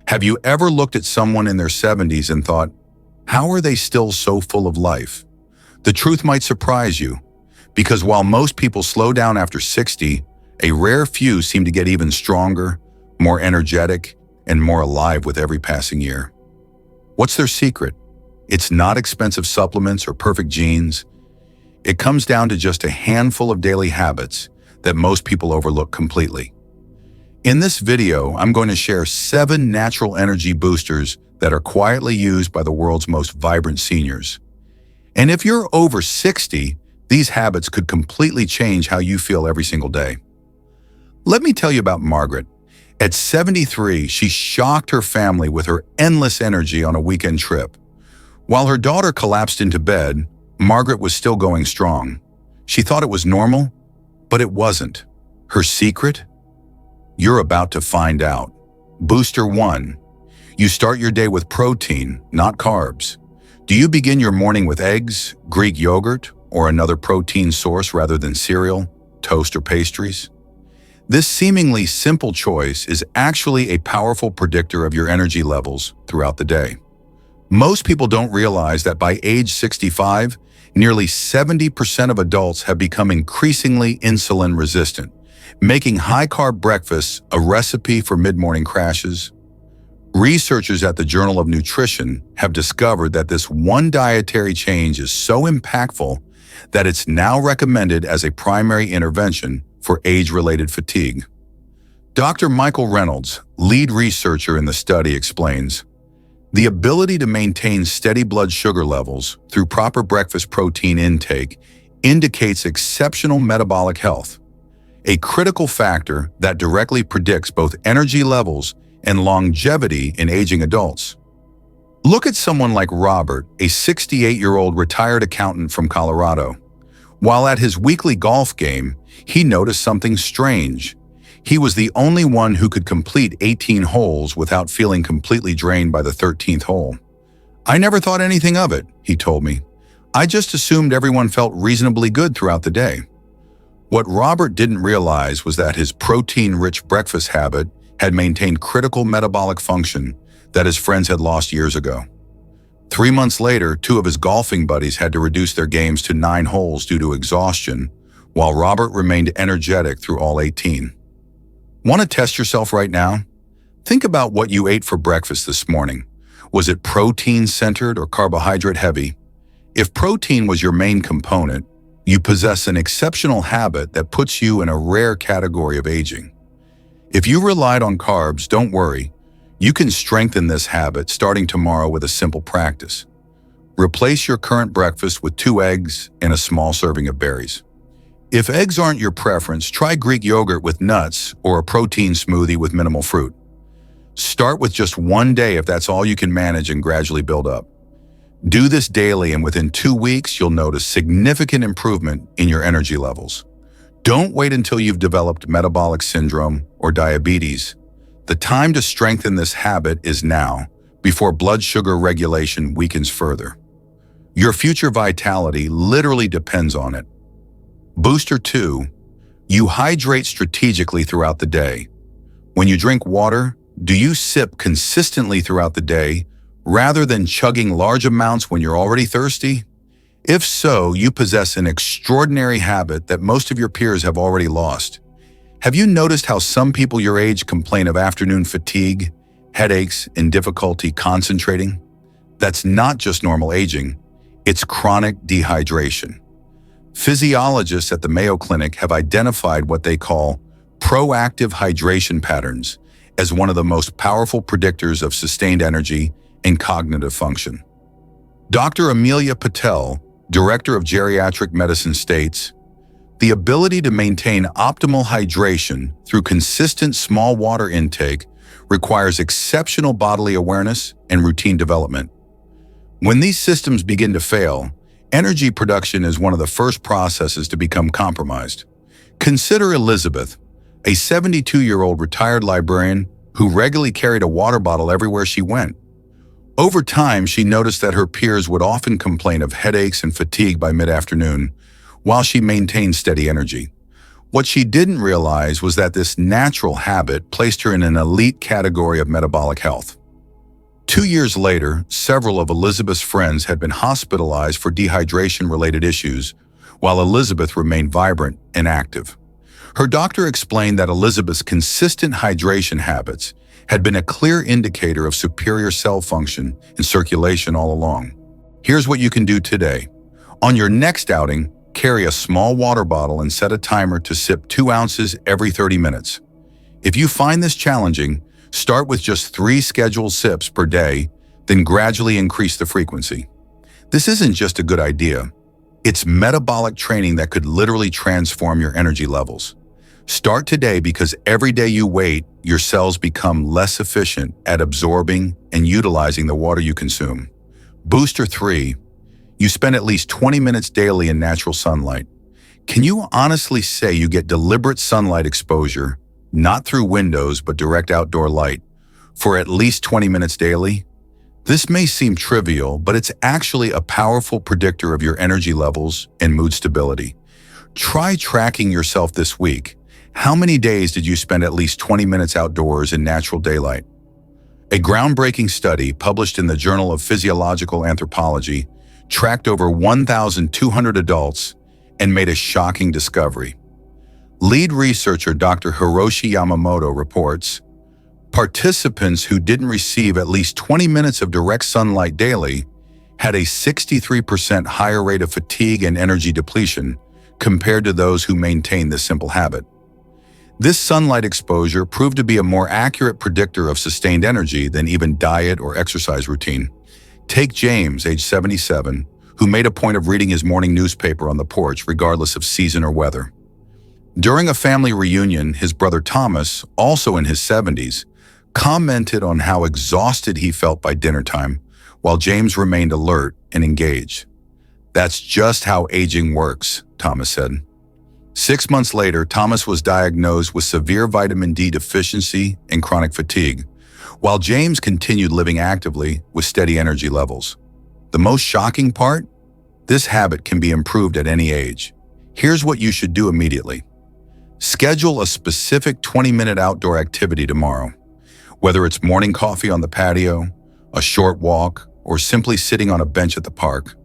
Have you ever looked at someone in their 70s and thought, how are they still so full of life? The truth might surprise you, because while most people slow down after 60, a rare few seem to get even stronger, more energetic, and more alive with every passing year. What's their secret? It's not expensive supplements or perfect genes. It comes down to just a handful of daily habits that most people overlook completely. In this video, I'm going to share 7 natural energy boosters that are quietly used by the world's most vibrant seniors. And if you're over 60, these habits could completely change how you feel every single day. Let me tell you about Margaret. At 73, she shocked her family with her endless energy on a weekend trip. While her daughter collapsed into bed, Margaret was still going strong. She thought it was normal, but it wasn't. Her secret? You're about to find out. Booster 1. You start your day with protein, not carbs. Do you begin your morning with eggs, Greek yogurt, or another protein source rather than cereal, toast, or pastries? This seemingly simple choice is actually a powerful predictor of your energy levels throughout the day. Most people don't realize that by age 65, nearly 70% of adults have become increasingly insulin resistant, making high-carb breakfasts a recipe for mid-morning crashes. Researchers at the Journal of Nutrition have discovered that this one dietary change is so impactful that it's now recommended as a primary intervention for age-related fatigue. Dr. Michael Reynolds, lead researcher in the study, explains, the ability to maintain steady blood sugar levels through proper breakfast protein intake indicates exceptional metabolic health, a critical factor that directly predicts both energy levels and longevity in aging adults. Look at someone like Robert, a 68-year-old retired accountant from Colorado. While at his weekly golf game, he noticed something strange. He was the only one who could complete 18 holes without feeling completely drained by the 13th hole. I never thought anything of it, he told me. I just assumed everyone felt reasonably good throughout the day. What Robert didn't realize was that his protein-rich breakfast habit had maintained critical metabolic function that his friends had lost years ago. 3 months later, 2 of his golfing buddies had to reduce their games to 9 holes due to exhaustion, while Robert remained energetic through all 18. Want to test yourself right now? Think about what you ate for breakfast this morning. Was it protein-centered or carbohydrate-heavy? If protein was your main component, you possess an exceptional habit that puts you in a rare category of aging. If you relied on carbs, don't worry. You can strengthen this habit starting tomorrow with a simple practice. Replace your current breakfast with 2 eggs and a small serving of berries. If eggs aren't your preference, try Greek yogurt with nuts or a protein smoothie with minimal fruit. Start with just 1 day if that's all you can manage and gradually build up. Do this daily and within 2 weeks, you'll notice significant improvement in your energy levels. Don't wait until you've developed metabolic syndrome or diabetes. The time to strengthen this habit is now, before blood sugar regulation weakens further. Your future vitality literally depends on it. Booster 2. You hydrate strategically throughout the day. When you drink water, do you sip consistently throughout the day rather than chugging large amounts when you're already thirsty? If so, you possess an extraordinary habit that most of your peers have already lost. Have you noticed how some people your age complain of afternoon fatigue, headaches, and difficulty concentrating? That's not just normal aging, it's chronic dehydration. Physiologists at the Mayo Clinic have identified what they call proactive hydration patterns as one of the most powerful predictors of sustained energy and cognitive function. Dr. Amelia Patel, Director of Geriatric Medicine, states, the ability to maintain optimal hydration through consistent small water intake requires exceptional bodily awareness and routine development. When these systems begin to fail, energy production is one of the first processes to become compromised. Consider Elizabeth, a 72-year-old retired librarian who regularly carried a water bottle everywhere she went. Over time, she noticed that her peers would often complain of headaches and fatigue by mid-afternoon, while she maintained steady energy. What she didn't realize was that this natural habit placed her in an elite category of metabolic health. 2 years later, several of Elizabeth's friends had been hospitalized for dehydration-related issues, while Elizabeth remained vibrant and active. Her doctor explained that Elizabeth's consistent hydration habits had been a clear indicator of superior cell function and circulation all along. Here's what you can do today. On your next outing, carry a small water bottle and set a timer to sip 2 ounces every 30 minutes. If you find this challenging, start with just 3 scheduled sips per day, then gradually increase the frequency. This isn't just a good idea. It's metabolic training that could literally transform your energy levels. Start today because every day you wait, your cells become less efficient at absorbing and utilizing the water you consume. Booster 3. You spend at least 20 minutes daily in natural sunlight. Can you honestly say you get deliberate sunlight exposure, not through windows but direct outdoor light, for at least 20 minutes daily? This may seem trivial, but it's actually a powerful predictor of your energy levels and mood stability. Try tracking yourself this week. How many days did you spend at least 20 minutes outdoors in natural daylight? A groundbreaking study published in the Journal of Physiological Anthropology tracked over 1,200 adults and made a shocking discovery. Lead researcher Dr. Hiroshi Yamamoto reports, participants who didn't receive at least 20 minutes of direct sunlight daily had a 63% higher rate of fatigue and energy depletion compared to those who maintained this simple habit. This sunlight exposure proved to be a more accurate predictor of sustained energy than even diet or exercise routine. Take James, age 77, who made a point of reading his morning newspaper on the porch regardless of season or weather. During a family reunion, his brother Thomas, also in his 70s, commented on how exhausted he felt by dinner time, while James remained alert and engaged. "That's just how aging works," Thomas said. 6 months later, Thomas was diagnosed with severe vitamin D deficiency and chronic fatigue, while James continued living actively with steady energy levels. The most shocking part? This habit can be improved at any age. Here's what you should do immediately. Schedule a specific 20-minute outdoor activity tomorrow. Whether it's morning coffee on the patio, a short walk, or simply sitting on a bench at the park.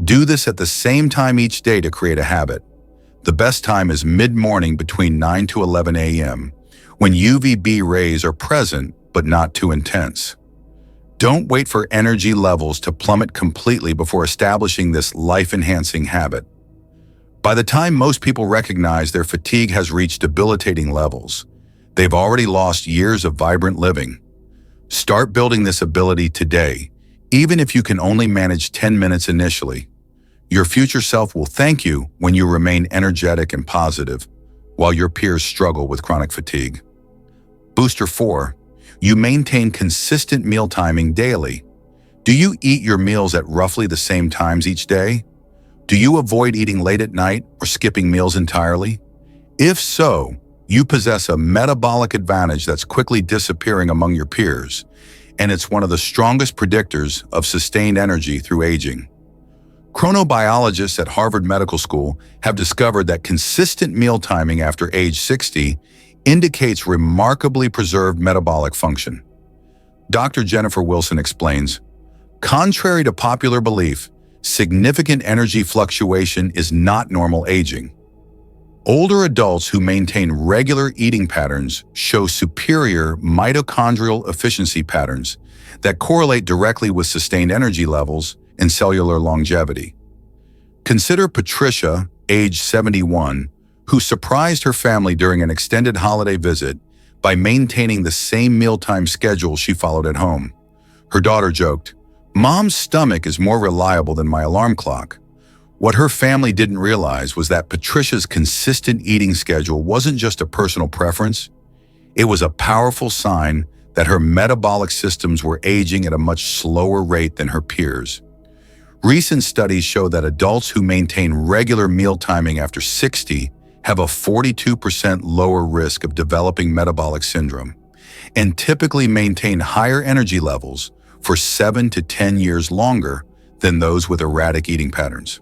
Do this at the same time each day to create a habit. The best time is mid-morning between 9 to 11 a.m., when UVB rays are present but not too intense. Don't wait for energy levels to plummet completely before establishing this life-enhancing habit. By the time most people recognize their fatigue has reached debilitating levels, they've already lost years of vibrant living. Start building this ability today, even if you can only manage 10 minutes initially. Your future self will thank you when you remain energetic and positive, while your peers struggle with chronic fatigue. Booster 4. You maintain consistent meal timing daily. Do you eat your meals at roughly the same times each day? Do you avoid eating late at night or skipping meals entirely? If so, you possess a metabolic advantage that's quickly disappearing among your peers, and it's one of the strongest predictors of sustained energy through aging. Chronobiologists at Harvard Medical School have discovered that consistent meal timing after age 60 indicates remarkably preserved metabolic function. Dr. Jennifer Wilson explains, contrary to popular belief, significant energy fluctuation is not normal aging. Older adults who maintain regular eating patterns show superior mitochondrial efficiency patterns that correlate directly with sustained energy levels and cellular longevity. Consider Patricia, age 71, who surprised her family during an extended holiday visit by maintaining the same mealtime schedule she followed at home. Her daughter joked, "Mom's stomach is more reliable than my alarm clock." What her family didn't realize was that Patricia's consistent eating schedule wasn't just a personal preference. It was a powerful sign that her metabolic systems were aging at a much slower rate than her peers. Recent studies show that adults who maintain regular meal timing after 60 have a 42% lower risk of developing metabolic syndrome and typically maintain higher energy levels for 7 to 10 years longer than those with erratic eating patterns.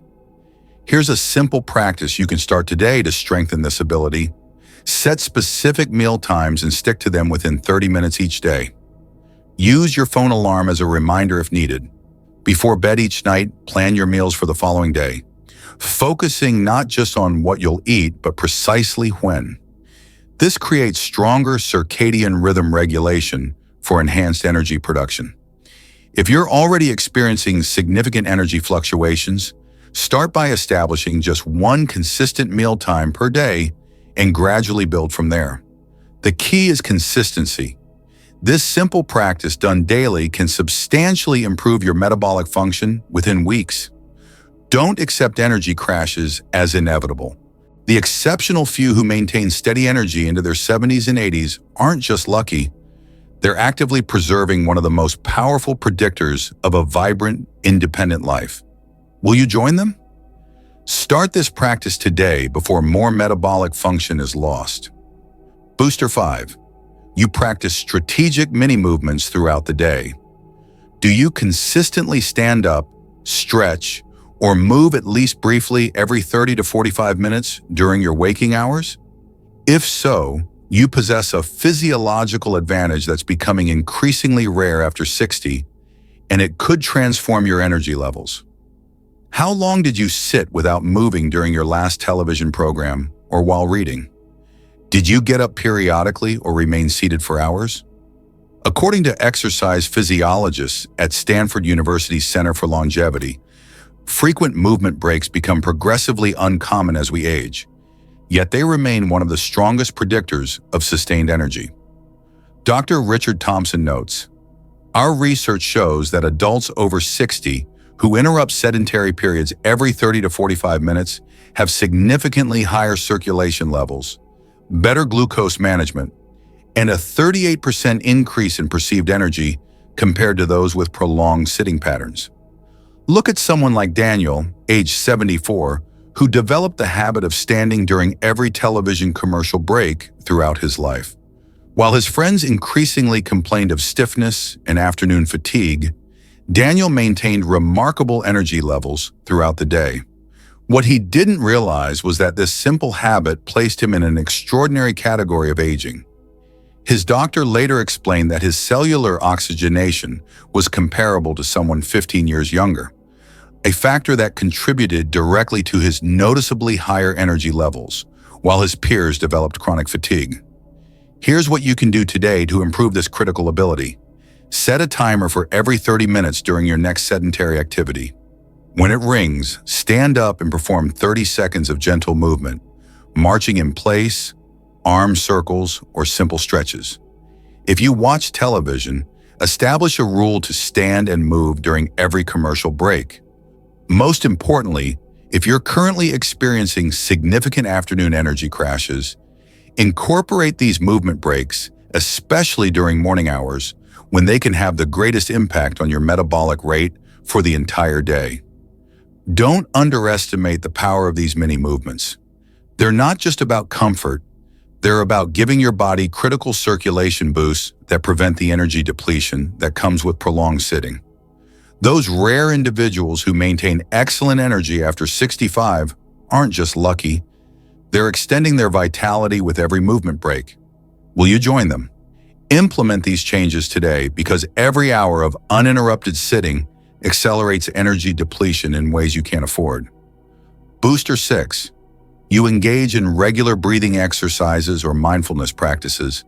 Here's a simple practice you can start today to strengthen this ability. Set specific meal times and stick to them within 30 minutes each day. Use your phone alarm as a reminder if needed. Before bed each night, plan your meals for the following day, focusing not just on what you'll eat, but precisely when. This creates stronger circadian rhythm regulation for enhanced energy production. If you're already experiencing significant energy fluctuations, start by establishing just one consistent meal time per day and gradually build from there. The key is consistency. This simple practice done daily can substantially improve your metabolic function within weeks. Don't accept energy crashes as inevitable. The exceptional few who maintain steady energy into their 70s and 80s aren't just lucky. They're actively preserving one of the most powerful predictors of a vibrant, independent life. Will you join them? Start this practice today before more metabolic function is lost. Booster 5. You practice strategic mini-movements throughout the day. Do you consistently stand up, stretch, or move at least briefly every 30 to 45 minutes during your waking hours? If so, you possess a physiological advantage that's becoming increasingly rare after 60, and it could transform your energy levels. How long did you sit without moving during your last television program or while reading? Did you get up periodically or remain seated for hours? According to exercise physiologists at Stanford University's Center for Longevity, frequent movement breaks become progressively uncommon as we age, yet they remain one of the strongest predictors of sustained energy. Dr. Richard Thompson notes, "Our research shows that adults over 60 who interrupt sedentary periods every 30 to 45 minutes have significantly higher circulation levels, better glucose management, and a 38% increase in perceived energy compared to those with prolonged sitting patterns." Look at someone like Daniel, age 74, who developed the habit of standing during every television commercial break throughout his life. While his friends increasingly complained of stiffness and afternoon fatigue, Daniel maintained remarkable energy levels throughout the day. What he didn't realize was that this simple habit placed him in an extraordinary category of aging. His doctor later explained that his cellular oxygenation was comparable to someone 15 years younger, a factor that contributed directly to his noticeably higher energy levels, while his peers developed chronic fatigue. Here's what you can do today to improve this critical ability. Set a timer for every 30 minutes during your next sedentary activity. When it rings, stand up and perform 30 seconds of gentle movement, marching in place, arm circles, or simple stretches. If you watch television, establish a rule to stand and move during every commercial break. Most importantly, if you're currently experiencing significant afternoon energy crashes, incorporate these movement breaks, especially during morning hours, when they can have the greatest impact on your metabolic rate for the entire day. Don't underestimate the power of these mini movements. They're not just about comfort, they're about giving your body critical circulation boosts that prevent the energy depletion that comes with prolonged sitting. Those rare individuals who maintain excellent energy after 65 aren't just lucky, they're extending their vitality with every movement break. Will you join them? Implement these changes today because every hour of uninterrupted sitting accelerates energy depletion in ways you can't afford. Booster 6. You engage in regular breathing exercises or mindfulness practices.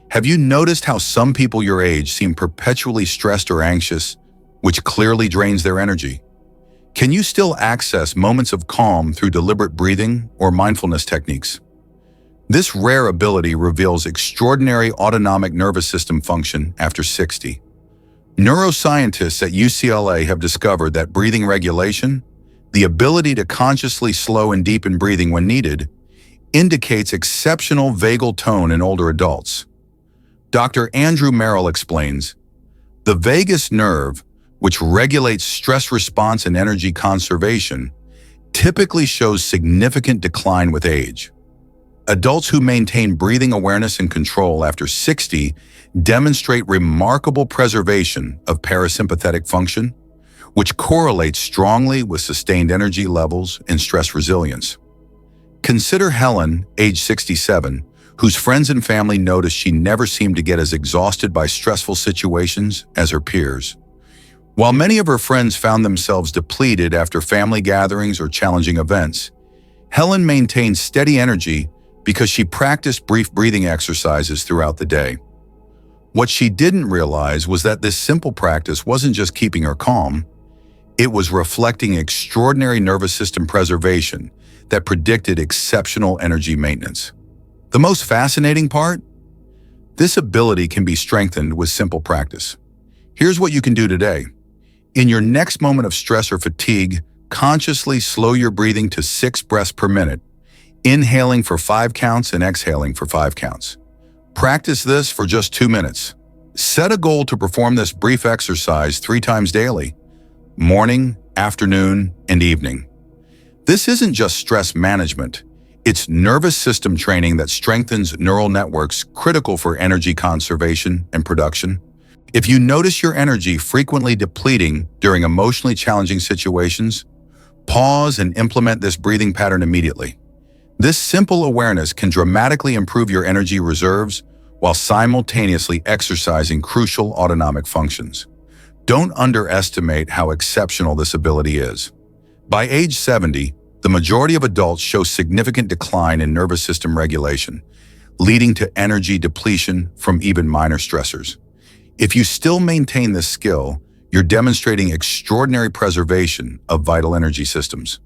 Have you noticed how some people your age seem perpetually stressed or anxious, which clearly drains their energy? Can you still access moments of calm through deliberate breathing or mindfulness techniques? This rare ability reveals extraordinary autonomic nervous system function after 60. Neuroscientists at UCLA have discovered that breathing regulation, the ability to consciously slow and deepen breathing when needed, indicates exceptional vagal tone in older adults. Dr. Andrew Merrill explains, "The vagus nerve, which regulates stress response and energy conservation, typically shows significant decline with age. Adults who maintain breathing awareness and control after 60 demonstrate remarkable preservation of parasympathetic function, which correlates strongly with sustained energy levels and stress resilience." Consider Helen, age 67, whose friends and family noticed she never seemed to get as exhausted by stressful situations as her peers. While many of her friends found themselves depleted after family gatherings or challenging events, Helen maintained steady energy because she practiced brief breathing exercises throughout the day. What she didn't realize was that this simple practice wasn't just keeping her calm, it was reflecting extraordinary nervous system preservation that predicted exceptional energy maintenance. The most fascinating part? This ability can be strengthened with simple practice. Here's what you can do today. In your next moment of stress or fatigue, consciously slow your breathing to 6 breaths per minute, inhaling for 5 counts and exhaling for 5 counts. Practice this for just 2 minutes. Set a goal to perform this brief exercise 3 times daily, morning, afternoon, and evening. This isn't just stress management. It's nervous system training that strengthens neural networks critical for energy conservation and production. If you notice your energy frequently depleting during emotionally challenging situations, pause and implement this breathing pattern immediately. This simple awareness can dramatically improve your energy reserves while simultaneously exercising crucial autonomic functions. Don't underestimate how exceptional this ability is. By age 70, the majority of adults show significant decline in nervous system regulation, leading to energy depletion from even minor stressors. If you still maintain this skill, you're demonstrating extraordinary preservation of vital energy systems.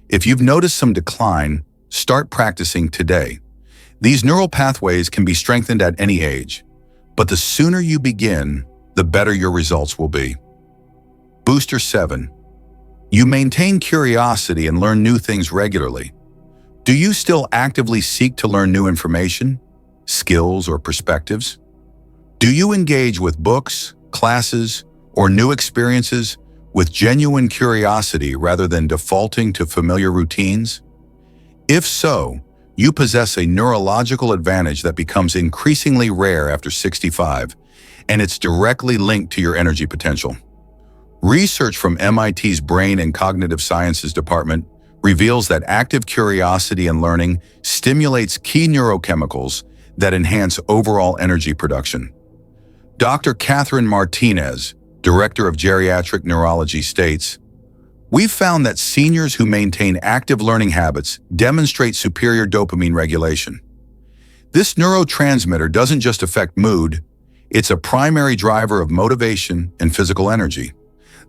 If you've noticed some decline, start practicing today. These neural pathways can be strengthened at any age, but the sooner you begin, the better your results will be. Booster 7. You maintain curiosity and learn new things regularly. Do you still actively seek to learn new information, skills, or perspectives? Do you engage with books, classes, or new experiences with genuine curiosity rather than defaulting to familiar routines? If so, you possess a neurological advantage that becomes increasingly rare after 65, and it's directly linked to your energy potential. Research from MIT's Brain and Cognitive Sciences Department reveals that active curiosity and learning stimulates key neurochemicals that enhance overall energy production. Dr. Catherine Martinez, Director of Geriatric Neurology, states, "We've found that seniors who maintain active learning habits demonstrate superior dopamine regulation. This neurotransmitter doesn't just affect mood, it's a primary driver of motivation and physical energy.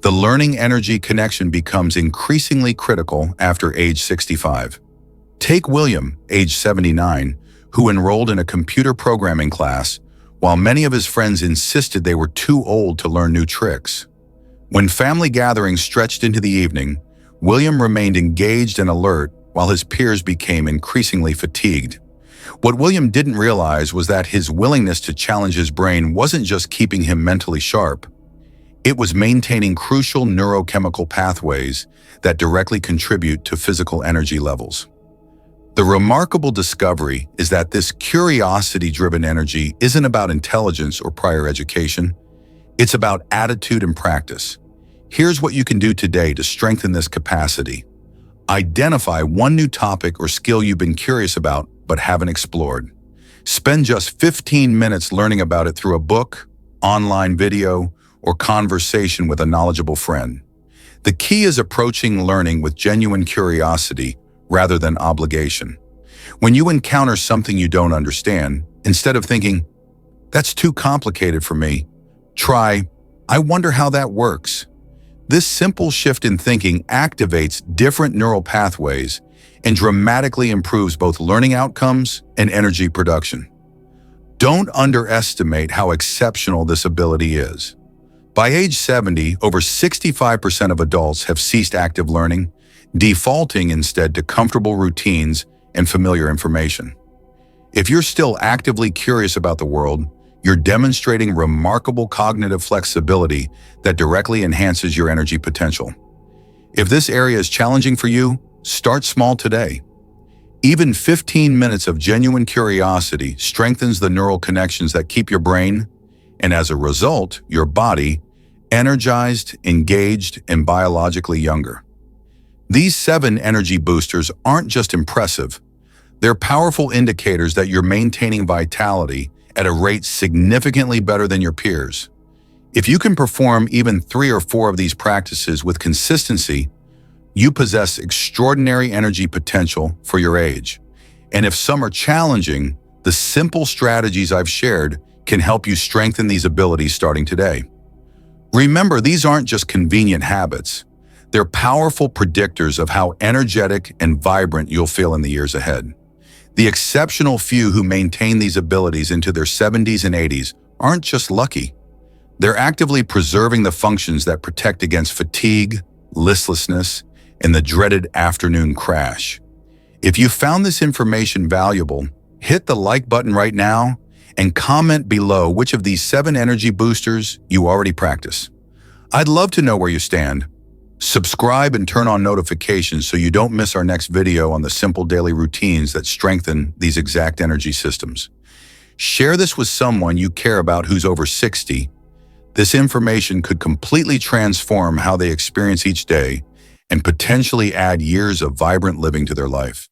The learning-energy connection becomes increasingly critical after age 65. Take William, age 79, who enrolled in a computer programming class while many of his friends insisted they were too old to learn new tricks. When family gatherings stretched into the evening, William remained engaged and alert while his peers became increasingly fatigued. What William didn't realize was that his willingness to challenge his brain wasn't just keeping him mentally sharp. It was maintaining crucial neurochemical pathways that directly contribute to physical energy levels. The remarkable discovery is that this curiosity-driven energy isn't about intelligence or prior education. It's about attitude and practice. Here's what you can do today to strengthen this capacity. Identify one new topic or skill you've been curious about but haven't explored. Spend just 15 minutes learning about it through a book, online video, or conversation with a knowledgeable friend. The key is approaching learning with genuine curiosity rather than obligation. When you encounter something you don't understand, instead of thinking, "That's too complicated for me," try, "I wonder how that works." This simple shift in thinking activates different neural pathways and dramatically improves both learning outcomes and energy production. Don't underestimate how exceptional this ability is. By age 70, over 65% of adults have ceased active learning, defaulting instead to comfortable routines and familiar information. If you're still actively curious about the world, you're demonstrating remarkable cognitive flexibility that directly enhances your energy potential. If this area is challenging for you, start small today. Even 15 minutes of genuine curiosity strengthens the neural connections that keep your brain, and as a result, your body, energized, engaged, and biologically younger. These 7 energy boosters aren't just impressive, They're powerful indicators that you're maintaining vitality at a rate significantly better than your peers. If you can perform even 3 or 4 of these practices with consistency, you possess extraordinary energy potential for your age. And if some are challenging, the simple strategies I've shared can help you strengthen these abilities starting today. Remember, these aren't just convenient habits. They're powerful predictors of how energetic and vibrant you'll feel in the years ahead. The exceptional few who maintain these abilities into their 70s and 80s aren't just lucky. They're actively preserving the functions that protect against fatigue, listlessness, and the dreaded afternoon crash. If you found this information valuable, hit the like button right now and comment below which of these 7 energy boosters you already practice. I'd love to know where you stand. Subscribe and turn on notifications so you don't miss our next video on the simple daily routines that strengthen these exact energy systems. Share this with someone you care about who's over 60. This information could completely transform how they experience each day and potentially add years of vibrant living to their life.